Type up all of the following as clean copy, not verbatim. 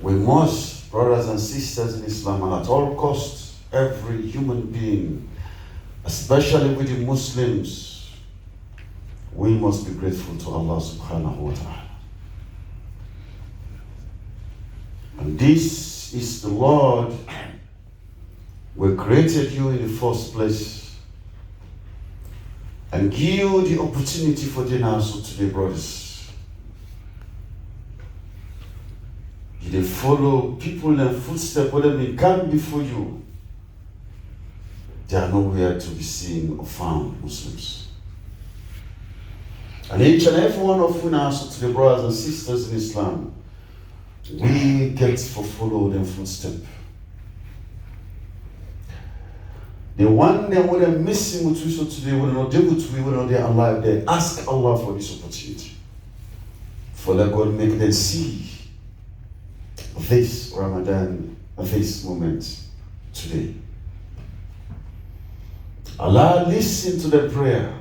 We must, brothers and sisters in Islam, and at all costs, every human being, especially with the Muslims, we must be grateful to Allah subhanahu wa ta'ala. And this is the Lord who created you in the first place and give you the opportunity for dinner. So today, brothers, you follow people in their footsteps, whether they come before you, they are nowhere to be seen or found, Muslims. And each and every one of you now, so to the brothers and sisters in Islam, we get to follow their footsteps. The one that would have missing with you so today, will not able to be, will not they alive there. Ask Allah for this opportunity. For let God make them see this Ramadan, this moment today. Allah listen to the prayer.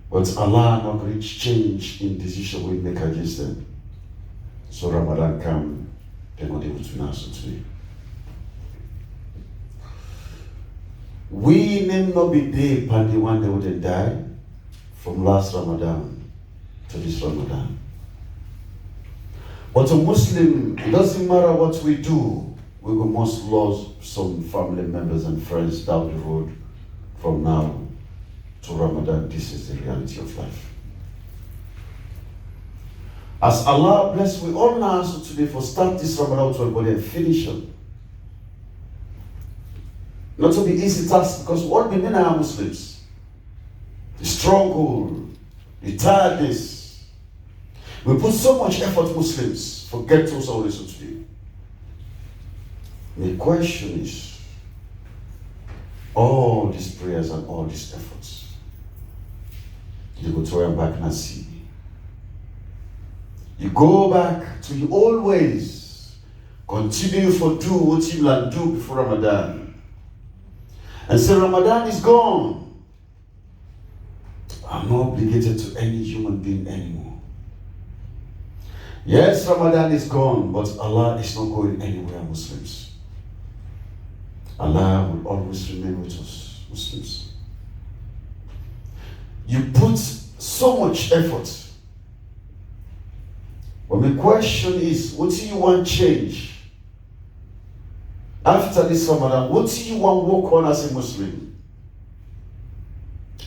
But Allah not reach change in decision we make against them. So Ramadan come, they're not able to answer today. We need not be there upon the one that would die from last Ramadan to this Ramadan. But a Muslim, it doesn't matter what we do, we must lose some family members and friends down the road from now to Ramadan. This is the reality of life. As Allah bless, we all now ask today for start this Ramadan 12, but then finish it. Not to be easy task because we all been our Muslims. The struggle, the tiredness. We put so much effort, Muslims, forget us always today. The question is, all these prayers and all these efforts, you go to back and see. You go back to your old ways. Continue for do what you will do before Ramadan. And say Ramadan is gone. I'm not obligated to any human being anymore. Yes, Ramadan is gone, but Allah is not going anywhere, Muslims. Allah will always remain with us, Muslims. You put so much effort. But the question is, what do you want change? After this Ramadan, what do you want to work on as a Muslim?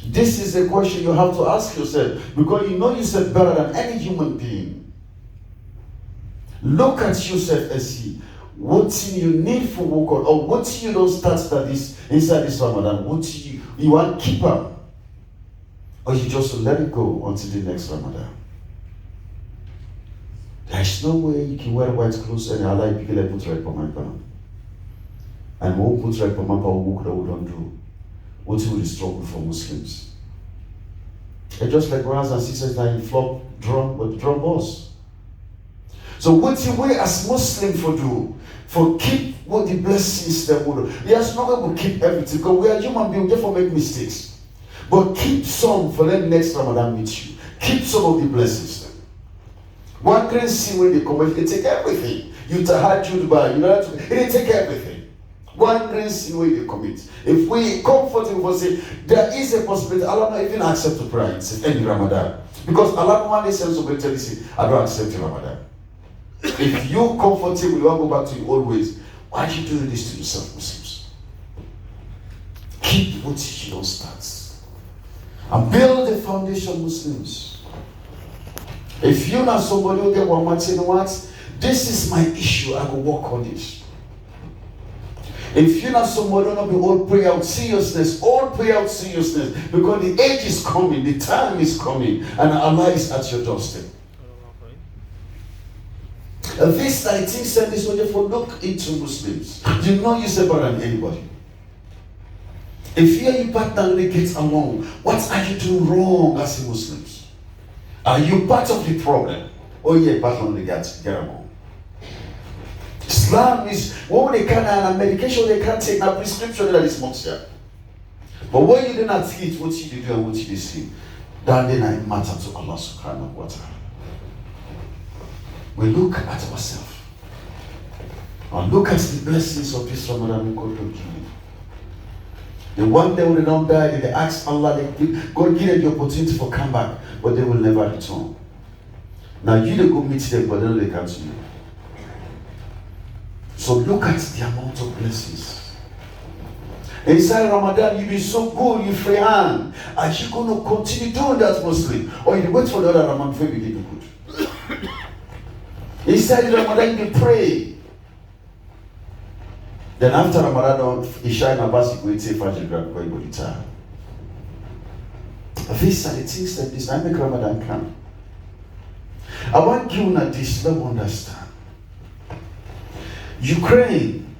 This is a question you have to ask yourself, because you know yourself better than any human being. Look at yourself and see what you need for work on, or what you don't start this inside this Ramadan. What you want to keep up, or you just let it go until the next Ramadan. There's no way you can wear white clothes and Allah people like put right for my pan. And who put right for my pan work that we don't do. What will the struggle for Muslims? And just like brothers and sisters that in flop drum, but drum boss. So what you we as Muslim for do? For keep what the blessings that we do. Yes, not going to keep everything, because we are human beings, therefore make mistakes. But keep some for the next Ramadan meet you. Keep some of the blessings. One can see when they come, they take everything. You tahajjud by, you know, they take everything. One can see when they commit. If we comfortable for say there is a possibility, Allah not even accept the prayer in any Ramadan. Because Allah one day says somebody tell you, say, I don't accept the Ramadan. If you comfortable, you want to go back to your old ways, why are you doing this to yourself, Muslims? Keep what you don't start. And build the foundation, Muslims. If you're not somebody who get one much, you know what? This is my issue, I will work on it. If you're not somebody who not be all pray out seriousness, because the age is coming, the time is coming, and Allah is at your doorstep. And this, I think, said this when you look into Muslims. You know yourself better than anybody. If you and your partner really get along, what are you doing wrong as a Muslims? Are you part of the problem? Or you're part of the get along? Islam is what they can and medication they can't take a prescription that is much here. But when you do not eat what you do and what you see, that then it matters to Allah subhanahu wa ta'ala. we look at ourselves and look at the blessings of this Ramadan God will give you. The one day when they don't die, they ask Allah, God give them the opportunity for comeback, but they will never return. Now you they go meet them, but then they come to you. So look at the amount of blessings. Inside Ramadan, you be so good, you free hand. Are you going to continue doing that, Muslim? Or you wait for the other Ramadan before you do good? Inside Ramadan, you pray. Then after Ramadan, Isha and Abbas, you go say Fajr Grab Koi Bolita. These are the things that this I make Ramadan come. I want you to this love understand. Ukraine,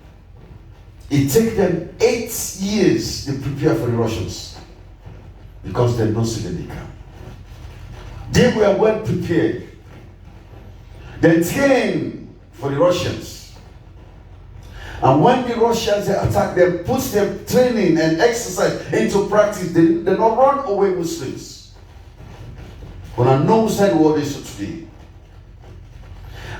it took them 8 years to prepare for the Russians because they don't see the come. They were well prepared. They came for the Russians. And when the Russians attack them, put them training and exercise into practice, they don't run away Muslims. When I know inside what they should be.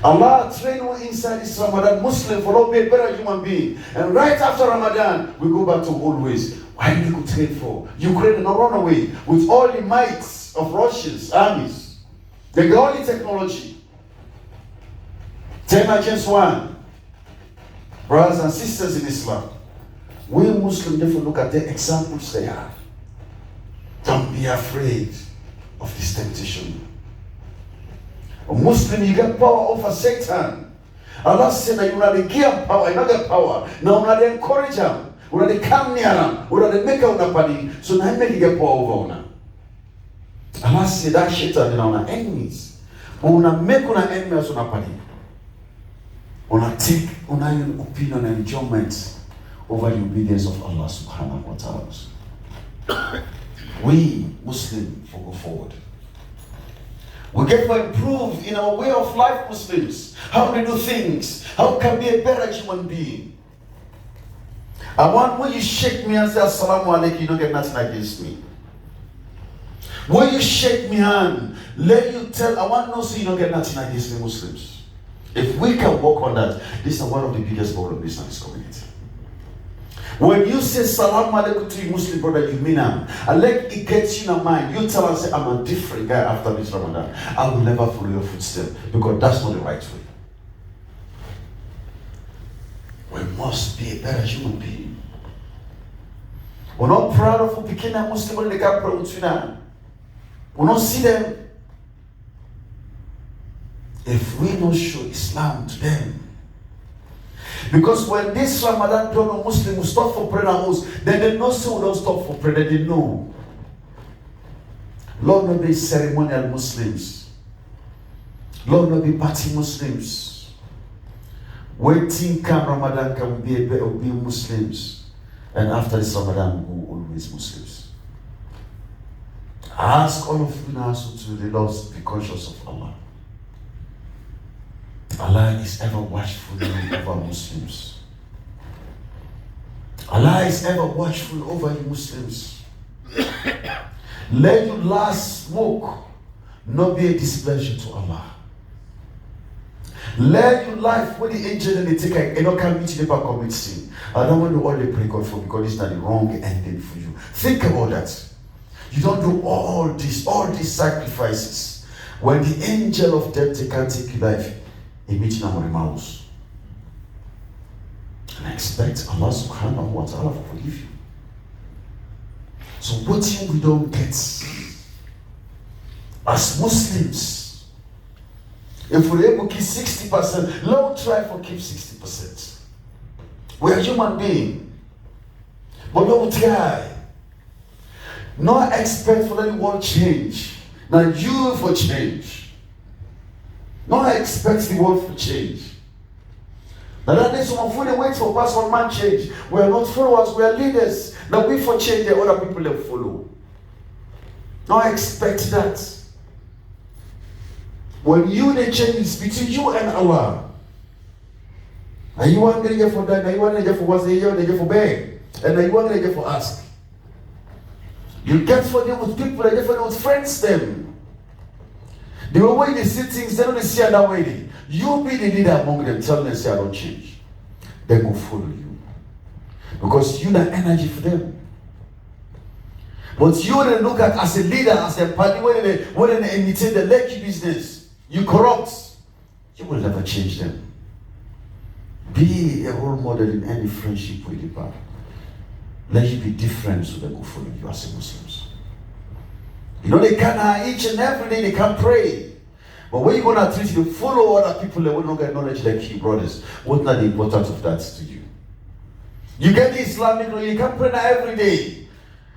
Allah train you inside this Ramadan, Muslim for all be a better human being. And right after Ramadan, we go back to old ways. Why did we go train for? Ukraine did not run away with all the might of Russia's armies. They got all the technology. 10 against 1. Brothers and sisters in Islam, we Muslims therefore look at the examples they have. Don't be afraid of this temptation. A Muslim, you get power over Satan. Allah said that you want to give power, you not get power. Now you want to encourage him, you want to come near him, you want to make him a party. So now you make get power over him. Allah said that Satan is our enemies. We want to make our enemies a party. We want to take our opinion and enjoyment over the obedience of Allah subhanahu wa ta'ala. We Muslims will go forward. We get to improve in our way of life, Muslims. How we do things. How can we be a better human being? I want when you shake me and say Assalamu alaikum, you don't get nothing against me. When you shake me hand, let you tell, I want to know so you don't get nothing against me, Muslims. If we can work on that, this is one of the biggest problems in this community. When you say salam alaikum to your Muslim brother, you mean him. And let it get you in your mind. You tell us, I'm a different guy after this Ramadan. I will never follow your footsteps because that's not the right way. We must be a better human being. We're not proud of who became a Muslim when they got proud to now. We don't see them. If we don't show Islam to them. Because when this Ramadan don't Muslim will stop for prayer house, then they know so don't stop for prayer, they know. Lord not be ceremonial Muslims. Lord not be party Muslims. Waiting come Ramadan can be Muslims. And after this Ramadan we will always Muslims. I ask all of you now to the Lord to be conscious of Allah. Allah is ever watchful over Muslims. Allah is ever watchful over you Muslims. Let your last smoke not be a displeasure to Allah. Let your life when the angel and the take a can meet you never commit sin. I don't want to all they pray God for because it's not the wrong ending for you. Think about that. You don't do all these sacrifices. When the angel of death can't take your life, he meets you on the mouse. And I expect Allah subhanahu wa ta'ala to forgive you. So what we don't get as Muslims, if we're able to keep 60%, let's try to keep 60%. We are human beings. But don't try. Not expect for anyone change. Now you for change. Not expect the world to change. Now that is some food wait for us one man change. We are not followers, we are leaders. Now we for change the other people that follow. Not expect that. When you the change is between you and Allah. And you want to get for that, and you want to get for what's the year, they get for beg. And then you want to get for ask. You get for them with people, and get for them with friends them. The way they see things, they don't see it that way. You be the leader among them, tell them, say, I don't change. They go follow you. Because you the energy for them. But you they look at as a leader, as a party, when they imitate the lucky business, you corrupt, you will never change them. Be a role model in any friendship with the power. Let you be different so they go follow you as a Muslims. You know, they can each and every day they can pray. But when you're going to treat you, follow other people, they will not get knowledge like you, brothers. What's not the importance of that to you? You get the Islamic law, you can pray now every day.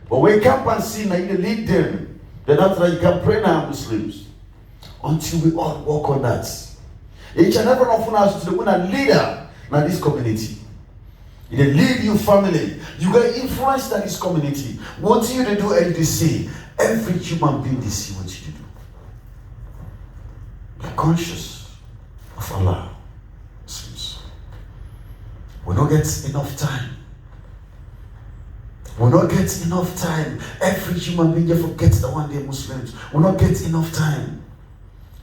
But when you come and see now, you lead them. Then after that, you can pray now, Muslims. Until we all work on that. Each and every one of us to the leader in this community. They lead your family. You get influence in this community. What you do and they say, every human being they see what you do. Be conscious of Allah. We don't get enough time. We don't get enough time. Every human being just forgets that one day Muslims. We don't get enough time.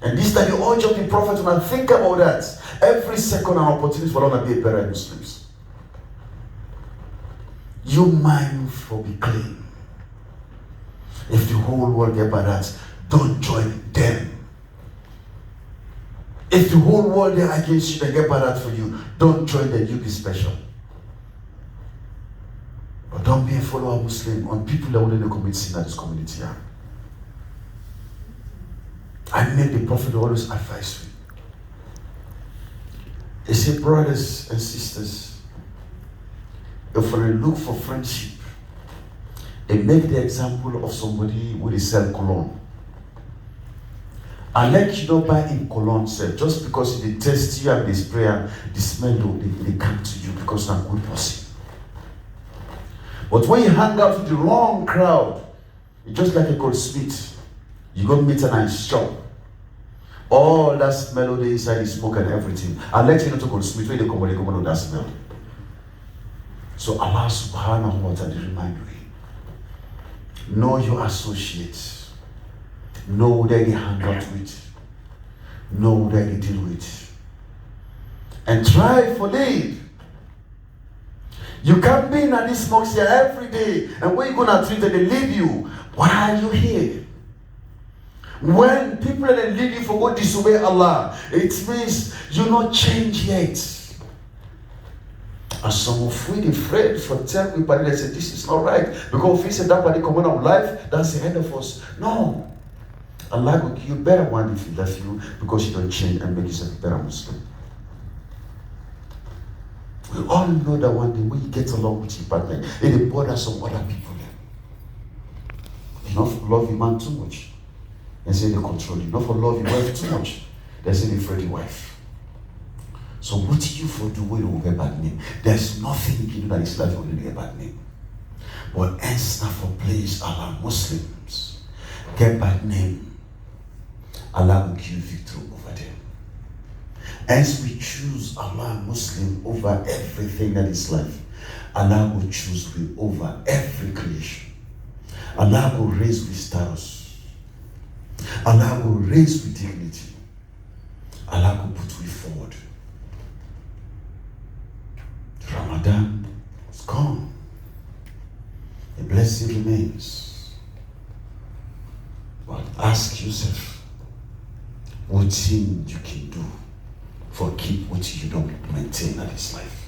And this time the urge of the Prophet, when I think about that, every second an opportunity for us to be a better Muslims. Your mind will be clean. If the whole world get by that, don't join them. If the whole world is against you, they get by that for you, don't join them, you be special. But don't be a follower Muslim on people that wouldn't commit sin in this community. I made the Prophet always advise me. He said, brothers and sisters, if we look for friendship, and make the example of somebody with a sell cologne. And let you not buy in cologne, sir, just because they test you and they spray and the smell, they come to you because you're a good person. But when you hang out with the wrong crowd, it's just like a goldsmith. You go meet a nice shop. All that smell of the inside is smoke and everything. And let you know to goldsmith when they come on that smell. So Allah subhanahu wa ta'ala remind you. Know your associates. Know that they hang out with. Know that they deal with. And try for lead. You can't be in this mosque here every day, and when you're going to treat them, they leave you. Why are you here? When people that lead you for go disobey Allah, it means you're not changed yet. And some of we afraid for tell me, but they say this is not right. Because if we say that by the command of life, that's the end of us. No. Allah will give you a better one if He left you because you don't change and make yourself a better Muslim. We all know that one day when you get along with your partner, it bothers some other people. You not love your man too much. They say they control you. Not for love your wife too much. They say they afraid your wife. So what do you for do when you get bad name? There's nothing you can do that is life will get bad name. But hence not for place Allah Muslims get bad name. Allah will give victory over them. As we choose Allah Muslim over everything that is life, Allah will choose we over every creation. Allah will raise with status. Allah will raise with dignity. Allah will put we forward. Ramadan is gone. The blessing remains. But ask yourself, what thing you can do for keep what you don't maintain in this life.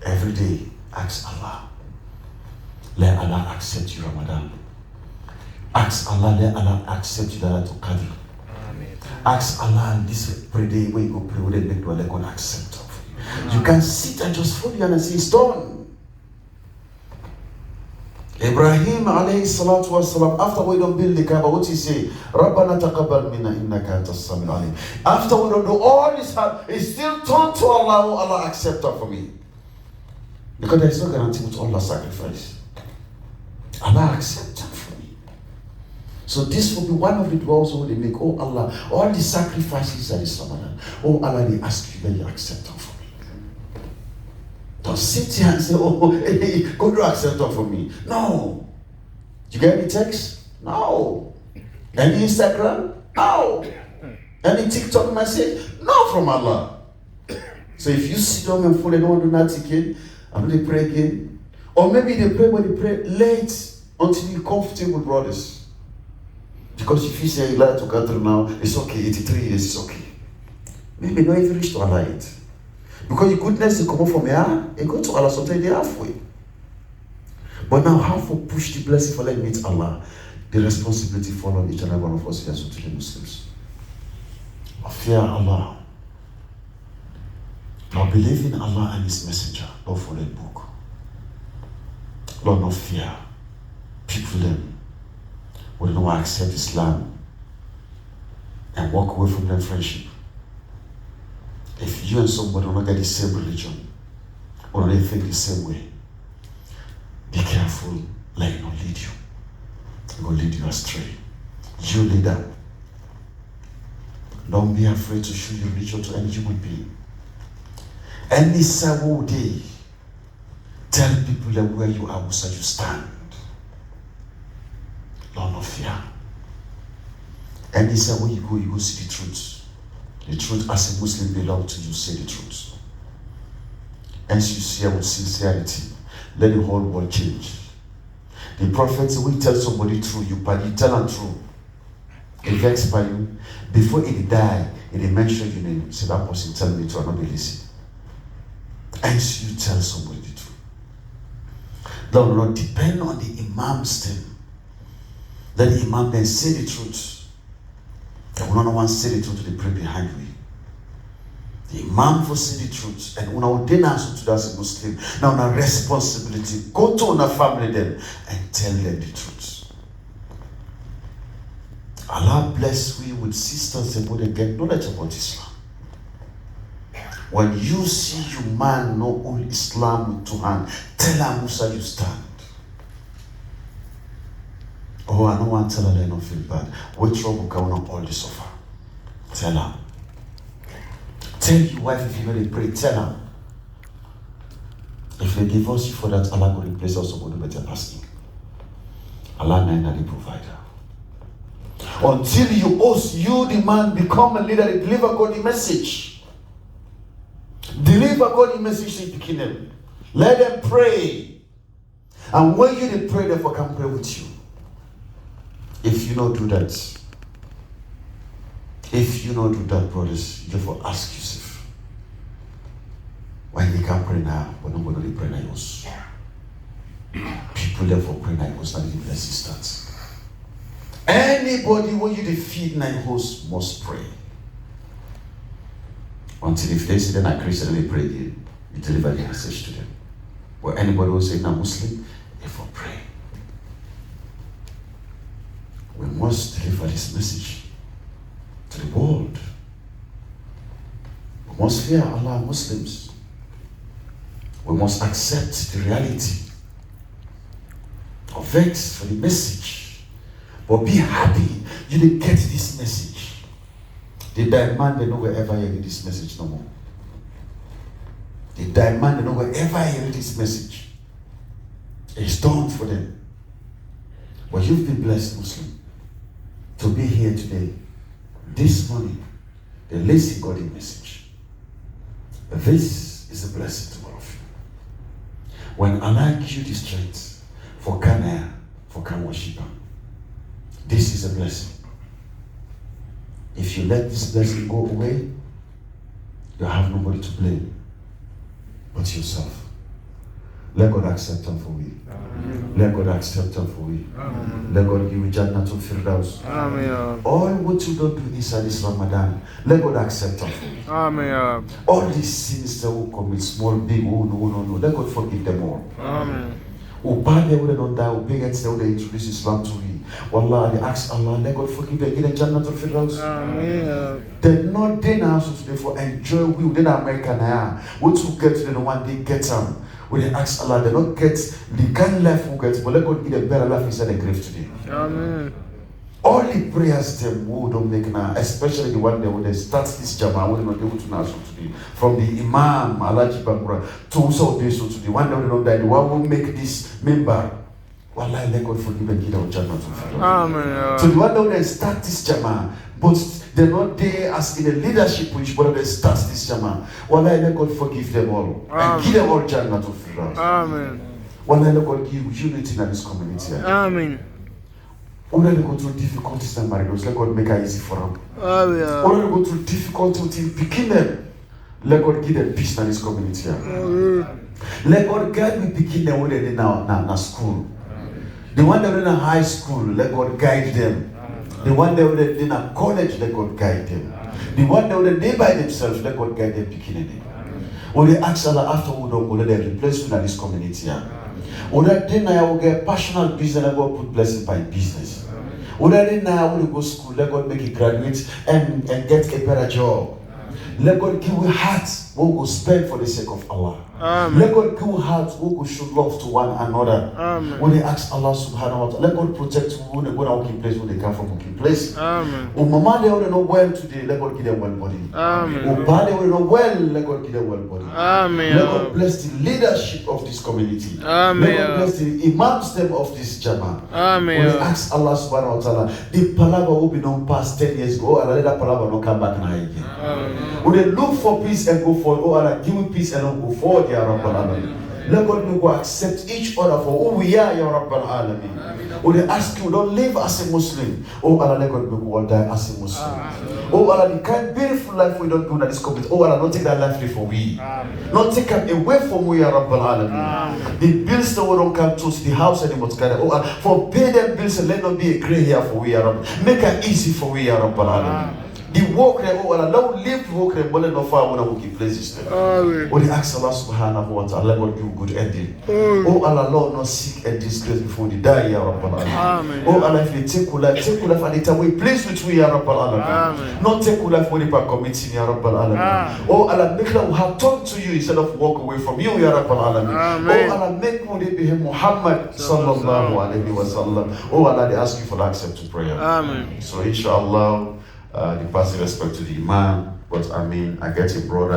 Every day, ask Allah. Let Allah accept you, Ramadan. Ask Allah, let Allah accept you, that to Qadr. Ask Allah, this pray day when you go pray with them, let God accept it for you. You can sit and just follow you and say, it's done. Ibrahim alayhi salatu wasalam, after we don't build the Kaaba, what he say? Rabbana taqabbal minna innaka antas samiul alim. After we don't do all this, he still turned to Allah. Oh, Allah accept it for me. Because there is no guarantee with Allah sacrifice. Allah accept it for me. So this will be one of the du'as they make. Oh Allah, all the sacrifices that is Ramadan. Oh Allah, they ask you that you accept them for me. Don't sit here and say, oh, hey, go do accept them for me. No. You get the text? No. Any Instagram? No. Any TikTok message? No, from Allah. So if you sit down and fall and don't do nothing again, and they pray again, or maybe they pray when they pray late until you're comfortable, brothers. Because if you say you like to gather now, it's okay, 83 years, it's okay. Maybe not even reach to Allah yet. Because your goodness will come from here, you go to Allah sometimes they're halfway. But now, how to push the blessing for them meet Allah? The responsibility fall on each and every one of us here, so to the Muslims. Fear Allah. Now believe in Allah and His Messenger, not for that book. Lord, no fear. People them will not accept Islam and walk away from their friendship. If you and somebody will not get the same religion or they think the same way, be careful, let it not lead you. It will lead you astray. You leader, don't be afraid to show your religion to any human being. Any Sawo day, tell people that where you are, where you stand. Lord, no fear. Any Sawo you go see the truth. The truth as a Muslim belong to you, say the truth. As you see with sincerity, let the whole world change. The prophet will tell somebody true, you tell them true. It vexed by you. Before he die, he mention your name. Say that person tell me to, I not be listen. As you tell somebody the truth. Lord, depend on the Imam's thing. Let the Imam then say the truth. They will not want to say the truth to the pray behind you. The Imam will say the truth. And when I would then answer to that as a Muslim, now our responsibility, go to our family then and tell them the truth. Allah bless we with sisters and would get knowledge about Islam. When you see your man know all Islam with two hands, tell her Musa you stand. Oh, I don't want to tell her I don't feel bad. What trouble can on all this offer? Tell her. Tell your wife if you really pray, tell her. If they divorce you for that, Allah will replace us with a better person. Allah is the provider. Until you the man, become a leader, deliver God the message. Deliver God the message to the beginning. Let them pray. And when you pray, therefore can pray with you. If you not do that, brothers, you therefore ask yourself, why they can't pray now, but nobody pray now yours. People therefore pray now yours, not even assistance. Anybody when you feed nine hosts must pray. Until if they say they're not Christian, they pray again. You deliver the message to them. But anybody who say not Muslim, therefore pray. We must deliver this message to the world. We must fear Allah Muslims. We must accept the reality of vex for the message. But be happy you didn't get this message. The demand they know wherever you hear this message no more. The demand they know wherever you hear this message. It's done for them. But you've been blessed, Muslim, to be here today. This morning, they listen God the message. This is a blessing to all of you. When Allah gives you the strength for Kana, for Kan worship, this is a blessing. If you let this blessing go away, you have nobody to blame but yourself. Let God accept them for me. Let God accept them for me. Let God give you Jannatul Firdaus. All what you don't do inside this Ramadan, let God accept them for me. All these sins that will commit, small, big, no, let God forgive them all. Bad they would not die, big heads they would introduce Islam to me. Wallah, they ask Allah, let God forgive them, get a Jannatul Firdaus. They're not there now, so today for enjoy we within America now. What you get to them one day, get them. When they ask Allah, they don't get the kind of life we get, but let God give a better life inside the grave today. Amen. All the prayers them who don't make now, especially the one that when they start this Jama, when they're not able to now today, from the Imam, Alaji Bakura, to also this to the one that they don't die, the one who make this member. Wallahi, let God forgive and give them Jannah to Amen. So the one that will start this Jama, but they're not there as in a leadership which but they start this Jama. Wallahi, let God forgive them all and give them all Jannah to Firdaus. Amen. Wallahi, let God give unity in this community. Amen. When they go through difficulties and marriages, let God make it easy for them. Amen. When they go through difficulties, begin them. Let God give them peace in this community. Let God guide me begin them when they're in school. The one that are in a high school, let God guide them. The one that are in a college, let God guide them. The one that are there by themselves, let God guide them beginning. Or they ask Allah after we don't go, let them replace in this community. Or that then I will get passionate business, let God put blessing by business. Or that then I will go to school, let God make you graduate and get a better job. Let God give you hearts who will spend for the sake of Allah. Amen. Let God give you hearts who will show love to one another. Amen. When they ask Allah subhanahu wa ta'ala, let God protect you when they go to working place, when they come from working place. Amen. Oh, mama, they already know well today, let God give them well body. Amen. Oh, Ba, they already know well, let God give them well body. Amen. Let God bless the leadership of this community. Amen. Let God bless the imams them of this Jama. Amen. When they ask Allah subhanahu wa ta'ala, the palaver will be known past 10 years ago, and let that palaver not come back now again. Amen. When they look for peace and go forward, oh Allah, give me peace and don't go forward, Ya Rabbal Alamin. Let God make us accept each other for who we are, Ya Rabbal Alamin. When they ask you, don't live as a Muslim. Oh Allah, let God make us die as a Muslim. Oh Allah, the kind beautiful life we don't do in this community. Oh Allah, don't take that life for we. Not take it away from we, Ya Rabbal Alamin. The bills that we don't come to the house anymore. Oh Allah, for pay them bills and let not be a grey hair for we, Ya Rabbal. Make it easy for we, Ya Rabbal Alamin. The work there, oh Allah, now live work there, but not far when I will keep places there. When they ask Allah subhanahu wa ta'ala, let God give good ending. Oh Allah, Lord, not sick and disgrace before they die, Ya Rabbal Alamin. Oh Allah, if you take life at the time we please with you, Ya Rabbal Alamin. Not take life when you are committing, Ya Rabbal Alamin. Oh Allah, make them have turn to you instead of walk away from you, Ya Rabbal Alamin. Oh Allah, make me be Muhammad sallallahu alayhi wa sallam. Oh Allah, they ask you for the accept to prayer. Amen. So inshallah, the passing respect to the Imam, but I mean, I get a brother.